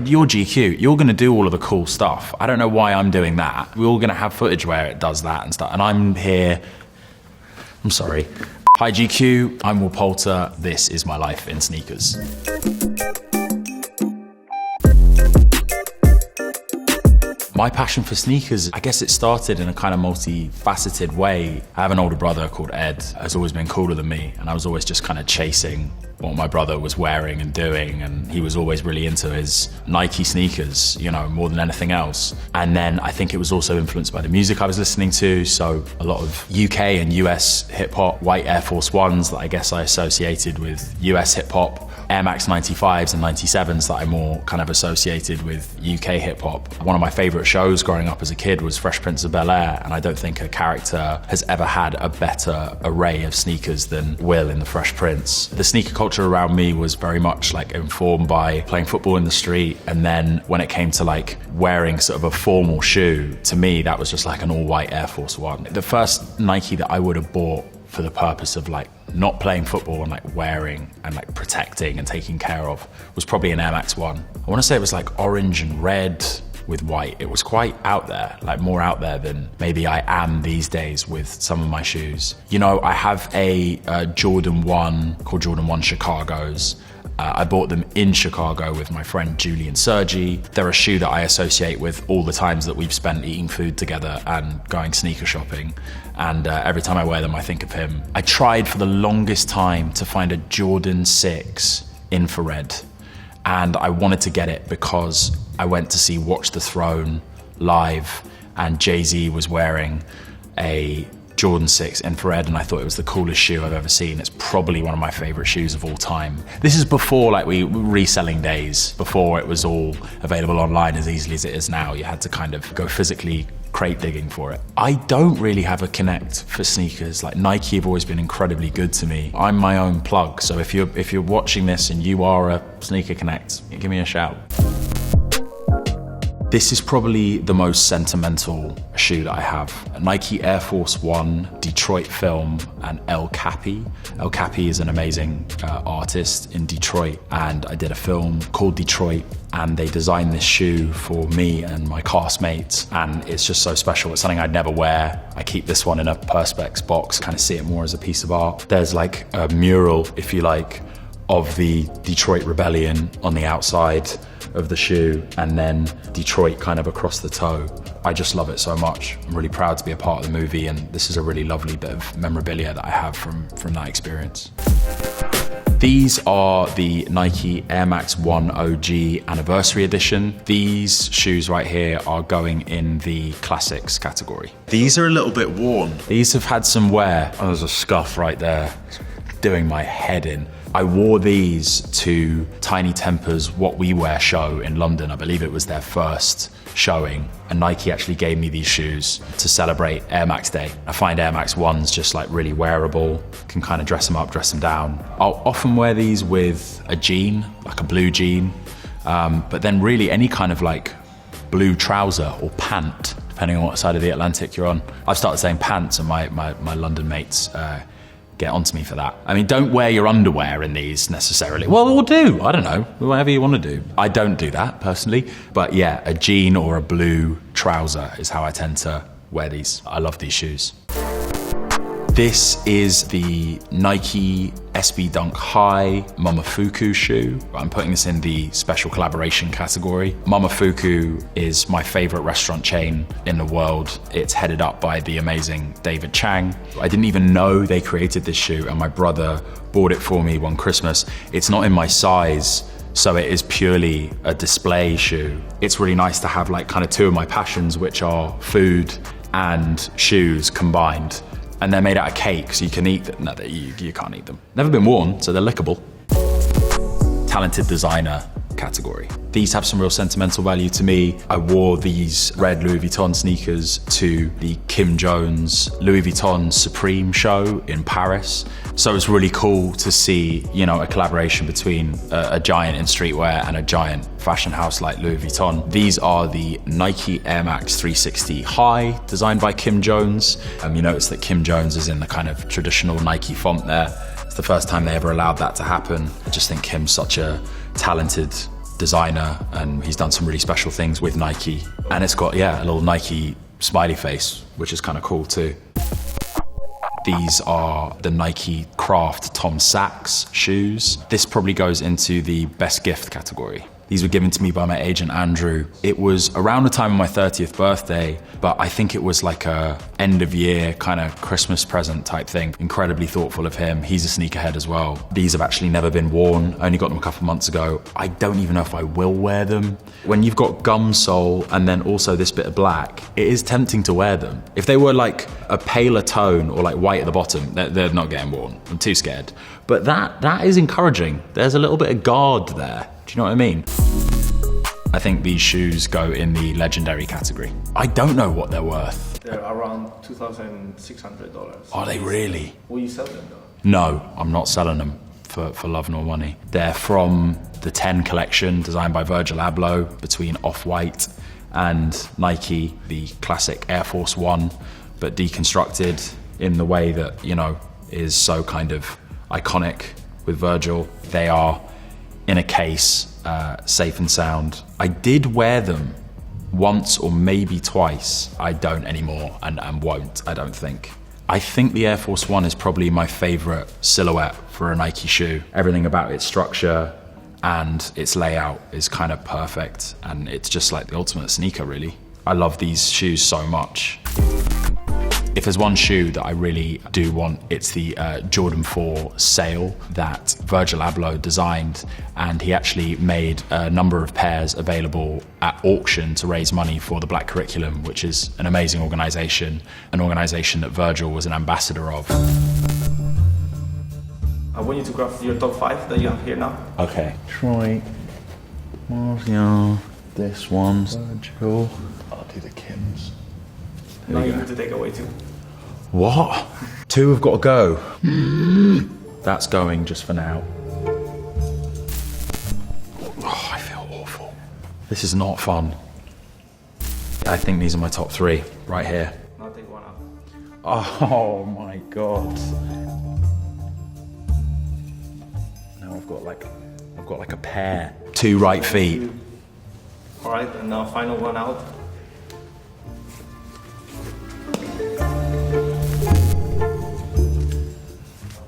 You're GQ, you're gonna do all of the cool stuff. I don't know why I'm doing that. We're all gonna have footage where it does that and stuff. And I'm here, I'm sorry. Hi GQ, I'm Will Poulter. This is my life in sneakers. My passion for sneakers, I guess it started in a kind of multifaceted way. I have an older brother called Ed, who's always been cooler than me, and I was always just kind of chasing what my brother was wearing and doing, and he was always really into his Nike sneakers, you know, more than anything else. And then I think it was also influenced by the music I was listening to, so a lot of UK and US hip-hop, white Air Force Ones that I guess I associated with US hip-hop, Air Max 95s and 97s that I more kind of associated with UK hip-hop. One of my favorite shows growing up as a kid was Fresh Prince of Bel-Air, and I don't think a character has ever had a better array of sneakers than Will in the Fresh Prince. The sneaker culture around me was very much like informed by playing football in the street, and then when it came to like wearing sort of a formal shoe, to me that was just like an all-white Air Force One. The first Nike that I would have bought for the purpose of like not playing football and like wearing and like protecting and taking care of was probably an Air Max 1. I want to say it was like orange and red with white. It was quite out there, like more out there than maybe I am these days with some of my shoes. You know, I have a Jordan 1 called Jordan 1 Chicago's. I bought them in Chicago with my friend Julian Sergi. They're a shoe that I associate with all the times that we've spent eating food together and going sneaker shopping. And every time I wear them, I think of him. I tried for the longest time to find a Jordan 6 infrared. And I wanted to get it because I went to see Watch the Throne live, and Jay-Z was wearing a Jordan 6 infrared, and I thought it was the coolest shoe I've ever seen. It's probably one of my favorite shoes of all time. This is before like reselling days, before it was all available online as easily as it is now. You had to kind of go physically crate digging for it. I don't really have a connect for sneakers. Like Nike have always been incredibly good to me. I'm my own plug, so if you're watching this and you are a sneaker connect, give me a shout. This is probably the most sentimental shoe that I have. A Nike Air Force One, Detroit Film, and El Capi. El Capi is an amazing artist in Detroit, and I did a film called Detroit, and they designed this shoe for me and my castmates, and it's just so special. It's something I'd never wear. I keep this one in a Perspex box, kind of see it more as a piece of art. There's like a mural, if you like, of the Detroit Rebellion on the outside of the shoe, and then Detroit kind of across the toe. I just love it so much. I'm really proud to be a part of the movie, and this is a really lovely bit of memorabilia that I have from that experience. These are the Nike Air Max 1 OG Anniversary Edition. These shoes right here are going in the classics category. These are a little bit worn. These have had some wear. Oh, there's a scuff right there. It's doing my head in. I wore these to Tiny Temper's What We Wear show in London. I believe it was their first showing, and Nike actually gave me these shoes to celebrate Air Max Day. I find Air Max 1s just like really wearable, can kind of dress them up, dress them down. I'll often wear these with a jean, like a blue jean, but then really any kind of like blue trouser or pant, depending on what side of the Atlantic you're on. I've started saying pants, and my London mates get onto me for that. I mean, don't wear your underwear in these necessarily. Well, or do, I don't know, whatever you want to do. I don't do that personally, but yeah, a jean or a blue trouser is how I tend to wear these. I love these shoes. This is the Nike SB Dunk High Momofuku shoe. I'm putting this in the special collaboration category. Momofuku is my favorite restaurant chain in the world. It's headed up by the amazing David Chang. I didn't even know they created this shoe, and my brother bought it for me one Christmas. It's not in my size, so it is purely a display shoe. It's really nice to have like kind of two of my passions, which are food and shoes combined. And they're made out of cake, so you can eat them. No, you can't eat them. Never been worn, so they're lickable. Talented designer category. These have some real sentimental value to me. I wore these red Louis Vuitton sneakers to the Kim Jones Louis Vuitton Supreme show in Paris. So it's really cool to see, you know, a collaboration between a giant in streetwear and a giant fashion house like Louis Vuitton. These are the Nike Air Max 360 High, designed by Kim Jones. You notice that Kim Jones is in the kind of traditional Nike font there. It's the first time they ever allowed that to happen. I just think Kim's such a talented designer, and he's done some really special things with Nike. And it's got, yeah, a little Nike smiley face, which is kind of cool too. These are the Nike Craft Tom Sachs shoes. This probably goes into the best gift category. These were given to me by my agent, Andrew. It was around the time of my 30th birthday, but I think it was like a end of year kind of Christmas present type thing. Incredibly thoughtful of him. He's a sneakerhead as well. These have actually never been worn. I only got them a couple of months ago. I don't even know if I will wear them. When you've got gum sole and then also this bit of black, it is tempting to wear them. If they were like a paler tone or like white at the bottom, they're not getting worn. I'm too scared. But that is encouraging. There's a little bit of guard there. Do you know what I mean? I think these shoes go in the legendary category. I don't know what they're worth. They're around $2,600. Are they really? Will you sell them though? No, I'm not selling them for love nor money. They're from the 10 collection designed by Virgil Abloh between Off-White and Nike, the classic Air Force One, but deconstructed in the way that, you know, is so kind of iconic with Virgil. They are in a case, safe and sound. I did wear them once or maybe twice. I don't anymore and won't, I don't think. I think the Air Force One is probably my favorite silhouette for a Nike shoe. Everything about its structure and its layout is kind of perfect, and it's just like the ultimate sneaker, really. I love these shoes so much. If there's one shoe that I really do want, it's the Jordan 4 Sail that Virgil Abloh designed, and he actually made a number of pairs available at auction to raise money for the Black Curriculum, which is an amazing organization, an organization that Virgil was an ambassador of. I want you to graph your top 5 that you have here now. Okay. Detroit, Martial, this one's Virgil. I'll do the Kims. Now you need to take away 2. What? 2 have got to go. That's going just for now. Oh, I feel awful. This is not fun. I think these are my top 3 right here. Now take one out. Oh my God. Now I've got like a pair. 2 right feet. All right, and now final one out.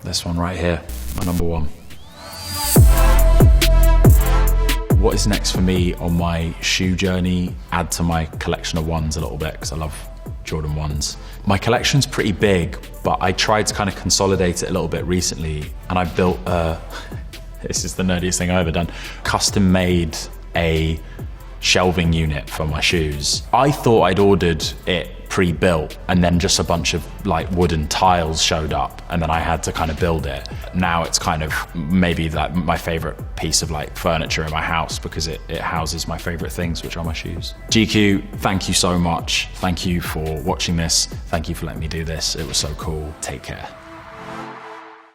This one right here, my number 1. What is next for me on my shoe journey? Add to my collection of ones a little bit, because I love Jordan 1s. My collection's pretty big, but I tried to kind of consolidate it a little bit recently, and I built this is the nerdiest thing I've ever done, custom made a shelving unit for my shoes. I thought I'd ordered it pre-built, and then just a bunch of like wooden tiles showed up, and then I had to kind of build it. Now it's kind of maybe like my favorite piece of like furniture in my house, because it houses my favorite things, which are my shoes. GQ, thank you so much. Thank you for watching this. Thank you for letting me do this. It was so cool. Take care.